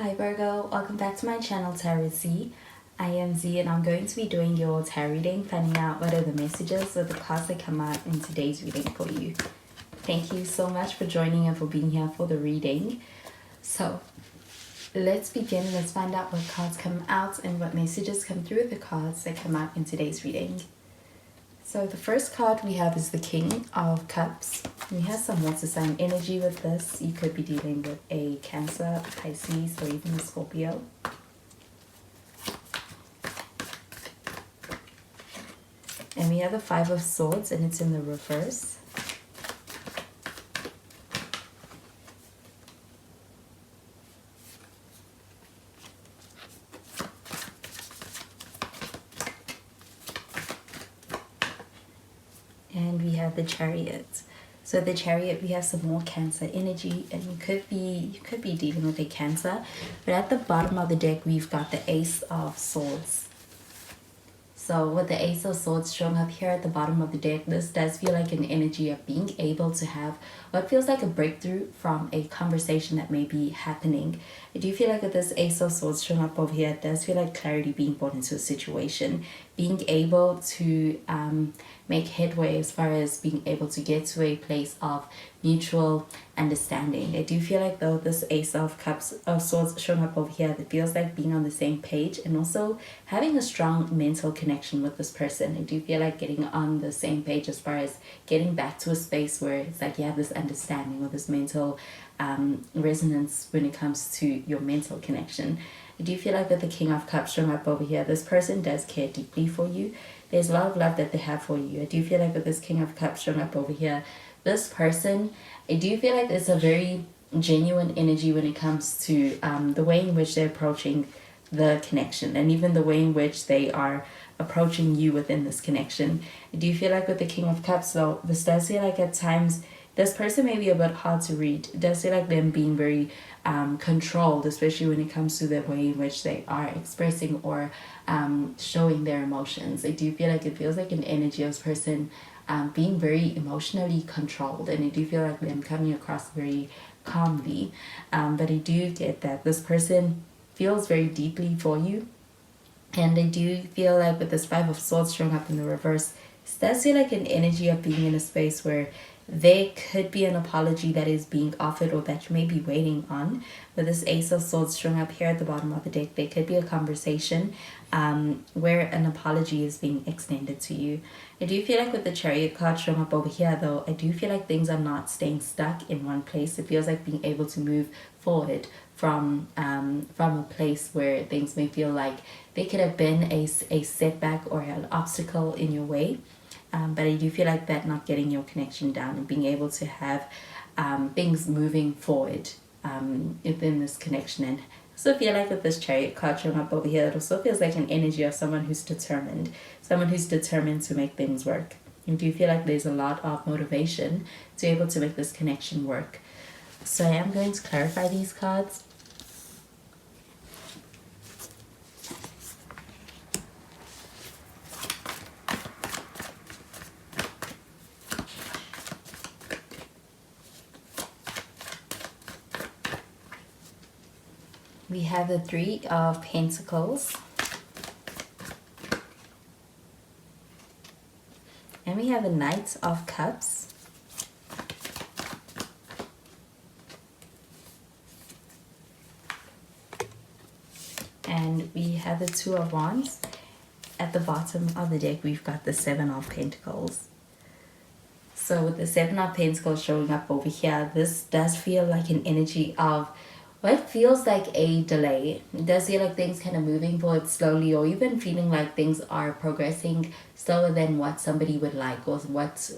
Hi Virgo, welcome back to my channel Tarot Z. I am Z and I'm going to be doing your tarot reading, finding out what are the messages or the cards that come out in today's reading for you. Thank you so much for joining and for being here for the reading. So let's begin. Let's find out what cards come out and what messages come through with the cards that come out in today's reading. So the first card we have is the King of Cups. We have some water sign energy with this. You could be dealing with a Cancer, Pisces, or even a Scorpio. And we have the Five of Swords, and it's in the reverse. And we have the Chariot. So the Chariot, we have some more Cancer energy, and you could be dealing with a Cancer. But at the bottom of the deck, we've got the Ace of Swords. So with the Ace of Swords showing up here at the bottom of the deck, this does feel like an energy of being able to have what feels like a breakthrough from a conversation that may be happening. I do feel like with this Ace of Swords showing up over here, it does feel like clarity being brought into a situation, being able to make headway as far as being able to get to a place of mutual understanding. I do feel like though this Ace of Cups of Swords showing up over here, it feels like being on the same page and also having a strong mental connection with this person. I do feel like getting on the same page as far as getting back to a space where it's like you have this understanding or this mental resonance when it comes to your mental connection. I do feel like with the King of Cups showing up over here, this person does care deeply for you. There's a lot of love that they have for you. I do feel like with this King of Cups showing up over here, this person, I do feel like there's a very genuine energy when it comes to the way in which they're approaching the connection, and even the way in which they are approaching you within this connection. I do feel like with the King of Cups though, this does feel like at times this person may be a bit hard to read. It does feel like them being very controlled, especially when it comes to the way in which they are expressing or showing their emotions. I do feel like it feels like an energy of this person being very emotionally controlled, and I do feel like them coming across very calmly. But I do get that this person feels very deeply for you, and I do feel like with this Five of Swords showing up in the reverse, it does feel like an energy of being in a space where there could be an apology that is being offered or that you may be waiting on. With this Ace of Swords showing up here at the bottom of the deck, there could be a conversation where an apology is being extended to you. I do feel like with the Chariot card showing up over here though, I do feel like things are not staying stuck in one place. It feels like being able to move forward from a place where things may feel like there could have been a setback or an obstacle in your way. But I do feel like that not getting your connection down and being able to have things moving forward within this connection. And also feel like with this Chariot card showing up over here, it also feels like an energy of someone who's determined to make things work. I do feel like there's a lot of motivation to be able to make this connection work. So I am going to clarify these cards. We have the Three of Pentacles. And we have the Knight of Cups. And we have the Two of Wands. At the bottom of the deck, we've got the Seven of Pentacles. So with the Seven of Pentacles showing up over here, this does feel like an energy of what feels like a delay. It does feel like things kind of moving forward slowly, or even feeling like things are progressing slower than what somebody would like, or what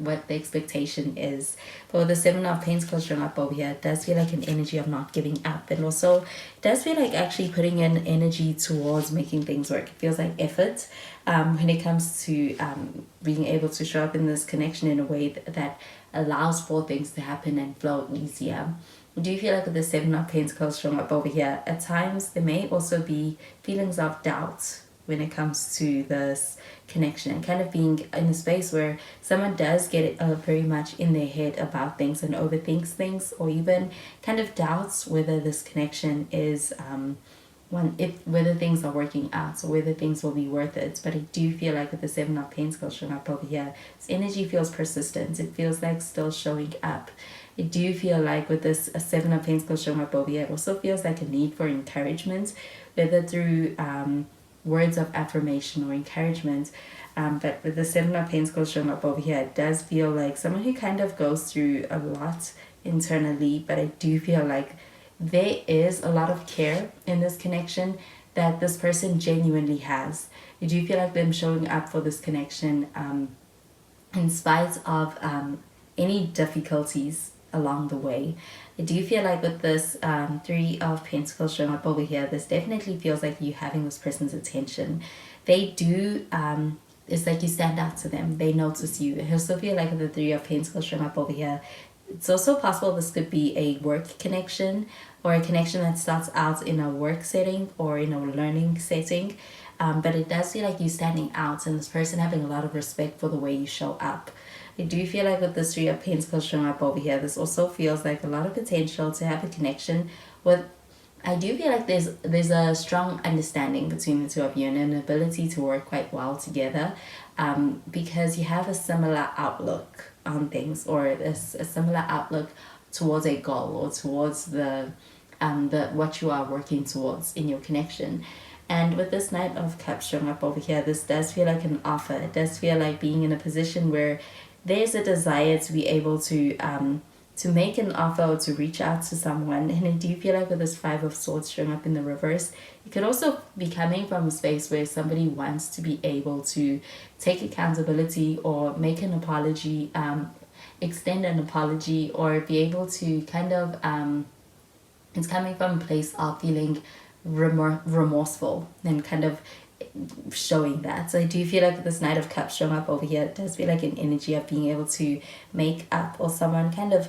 what the expectation is. But with the Seven of Pentacles showing up over here, it does feel like an energy of not giving up, and also it does feel like actually putting in energy towards making things work. It feels like effort when it comes to being able to show up in this connection in a way that allows for things to happen and flow easier. Do you feel like with the Seven of Pentacles showing up over here, at times there may also be feelings of doubt when it comes to this connection, and kind of being in a space where someone does get very much in their head about things and overthinks things, or even kind of doubts whether this connection is whether things are working out, or whether things will be worth it. But I do feel like with the Seven of Pentacles showing up over here, this energy feels persistent. It feels like still showing up. I do feel like with this Seven of Pentacles showing up over here, it also feels like a need for encouragement, whether through words of affirmation or encouragement. But with the Seven of Pentacles showing up over here, it does feel like someone who kind of goes through a lot internally. But I do feel like there is a lot of care in this connection that this person genuinely has. I do feel like them showing up for this connection in spite of any difficulties along the way. I do feel like with this Three of Pentacles showing up over here, this definitely feels like you having this person's attention. They do, it's like you stand out to them. They notice you. I also feel like with the Three of Pentacles showing up over here, it's also possible this could be a work connection, or a connection that starts out in a work setting or in a learning setting. But it does feel like you standing out and this person having a lot of respect for the way you show up. I do feel like with this Three of Pentacles showing up over here, this also feels like a lot of potential to have a connection with. I do feel like there's a strong understanding between the two of you and an ability to work quite well together, because you have a similar outlook on things, or a similar outlook towards a goal, or towards the what you are working towards in your connection. And with this Knight of Cups showing up over here, this does feel like an offer. It does feel like being in a position where there's a desire to be able to make an offer, or to reach out to someone. And I do feel like with this Five of Swords showing up in the reverse, it could also be coming from a space where somebody wants to be able to take accountability, or make an apology, extend an apology, or be able to kind of it's coming from a place of feeling remorseful and kind of showing that. So I do feel like this Knight of Cups showing up over here, it does feel like an energy of being able to make up, or someone kind of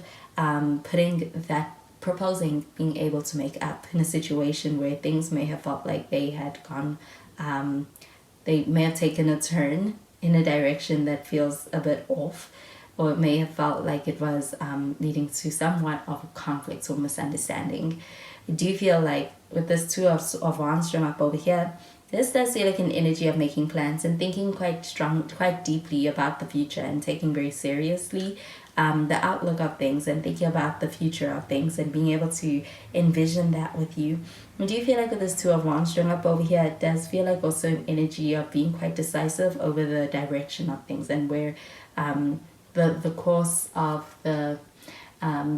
proposing being able to make up in a situation where things may have felt like they had gone, they may have taken a turn in a direction that feels a bit off, or it may have felt like it was leading to somewhat of a conflict or misunderstanding. I do feel like with this Two of Wands showing up over here, this does feel like an energy of making plans and thinking quite deeply about the future, and taking very seriously the outlook of things, and thinking about the future of things, and being able to envision that with you. I do feel like with this Two of Wands showing up over here, it does feel like also an energy of being quite decisive over the direction of things, and where the course of the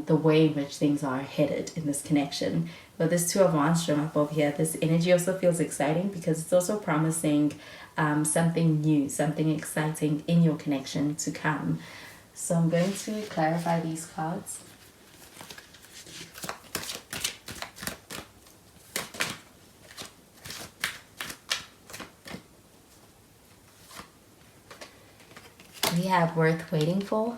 way in which things are headed in this connection. But this Two of Wands showing up over here, this energy also feels exciting, because it's also promising something new, something exciting in your connection to come. So I'm going to clarify these cards. We have Worth Waiting For.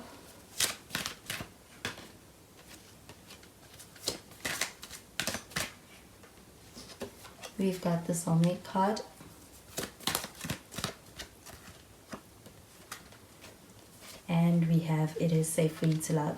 We've got the Soulmate card. And we have It Is Safe For You To Love.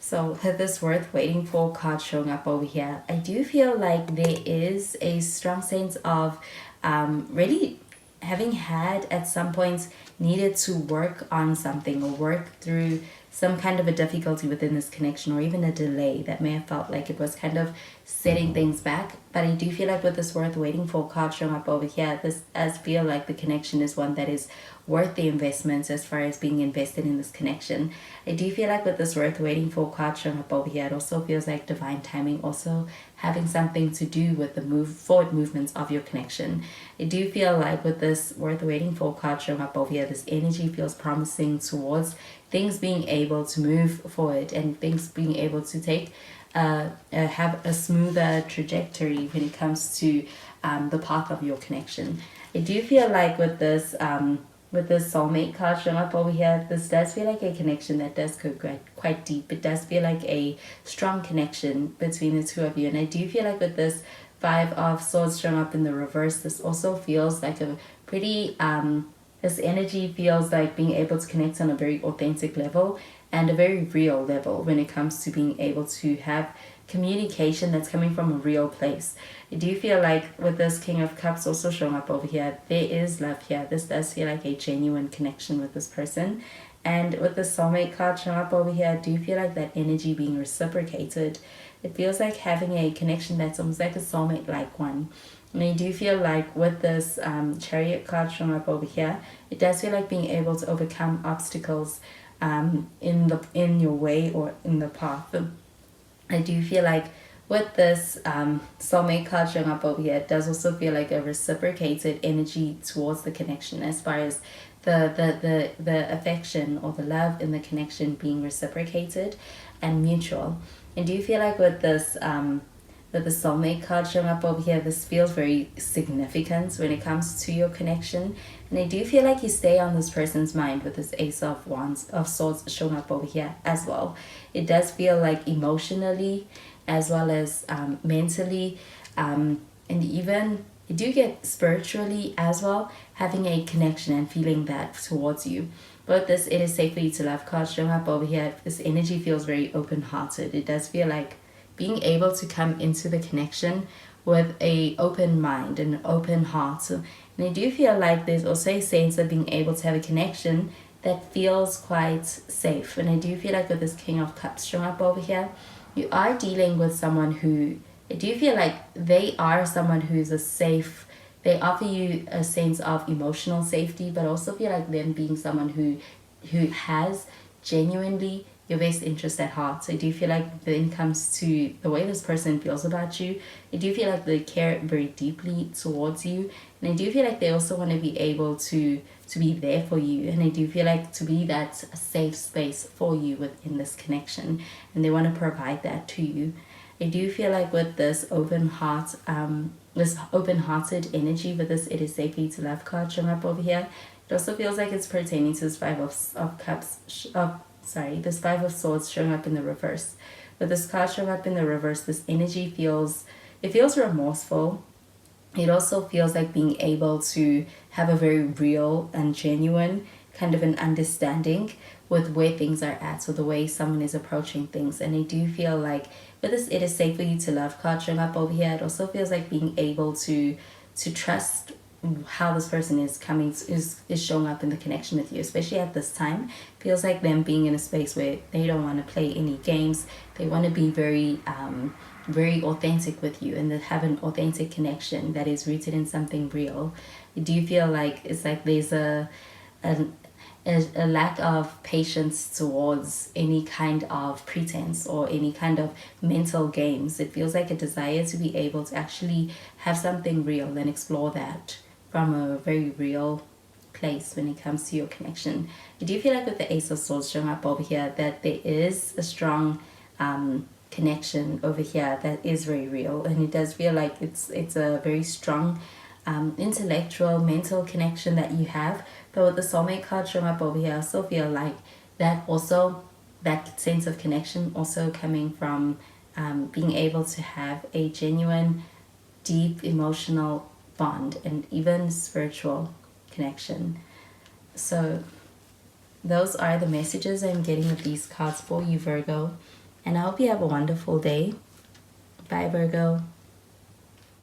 So this Worth Waiting For card showing up over here, I do feel like there is a strong sense of really having had at some points needed to work on something, or work through some kind of a difficulty within this connection, or even a delay that may have felt like it was kind of setting things back. But I do feel like with this Worth Waiting For card showing up over here, this does feel like the connection is one that is worth the investment, as far as being invested in this connection. I do feel like with this Worth Waiting For card showing up over here, it also feels like divine timing, also having something to do with the forward movements of your connection. I do feel like with this Worth Waiting For card showing up over here, this energy feels promising towards things being able to move forward, and things being able to take have a smoother trajectory when it comes to the path of your connection. I do feel like with this Soulmate card showing up over here, this does feel like a connection that does go quite deep. It does feel like a strong connection between the two of you. And I do feel like with this Five of Swords showing up in the reverse, this also feels like a pretty this energy feels like being able to connect on a very authentic level and a very real level when it comes to being able to have communication that's coming from a real place. I do feel like with this King of Cups also showing up over here, there is love here. This does feel like a genuine connection with this person. And with the soulmate card showing up over here, I do feel like that energy being reciprocated. It feels like having a connection that's almost like a soulmate-like one. And I do feel like with this chariot card showing up over here, it does feel like being able to overcome obstacles in your way or in the path. I do feel like with this soulmate card showing up over here, it does also feel like a reciprocated energy towards the connection as far as the affection or the love in the connection being reciprocated and mutual. I do feel like with this with the soulmate card showing up over here, this feels very significant when it comes to your connection. And I do feel like you stay on this person's mind with this Ace of Wands, of Swords showing up over here as well. It does feel like emotionally as well as mentally and even you do get spiritually as well, having a connection and feeling that towards you. But this It Is Safe For You To Love card showing up over here, this energy feels very open-hearted. It does feel like being able to come into the connection with a open mind and an open heart. And I do feel like there's also a sense of being able to have a connection that feels quite safe. And I do feel like with this King of Cups showing up over here, you are dealing with someone who, I do feel like they are someone who's a safe, they offer you a sense of emotional safety, but also feel like them being someone who has genuinely your best interest at heart. So I do feel like when it comes to the way this person feels about you, I do feel like they care very deeply towards you. And I do feel like they also want to be able to be there for you. And I do feel like to be that safe space for you within this connection. And they want to provide that to you. I do feel like with this open heart, this open-hearted energy with this It Is Safe For You To Love card showing up over here, it also feels like it's pertaining to this this Five of Swords showing up in the reverse. With this card showing up in the reverse, this energy feels remorseful. It also feels like being able to have a very real and genuine kind of an understanding with where things are at, so the way someone is approaching things. And I do feel like with this It Is Safe For You To Love card showing up over here, it also feels like being able to trust how this person is showing up in the connection with you, especially at this time. Feels like them being in a space where they don't want to play any games. They want to be very authentic with you and have an authentic connection that is rooted in something real. I do feel like it's like there's a lack of patience towards any kind of pretense or any kind of mental games. It feels like a desire to be able to actually have something real and explore that from a very real place when it comes to your connection. I do feel like with the Ace of Swords showing up over here that there is a strong connection over here that is very real, and it does feel like it's a very strong intellectual, mental connection that you have. But with the soulmate card showing up over here, I also feel like that sense of connection also coming from being able to have a genuine, deep emotional bond and even spiritual connection. So those are the messages I'm getting with these cards for you, Virgo. And I hope you have a wonderful day. Bye, Virgo.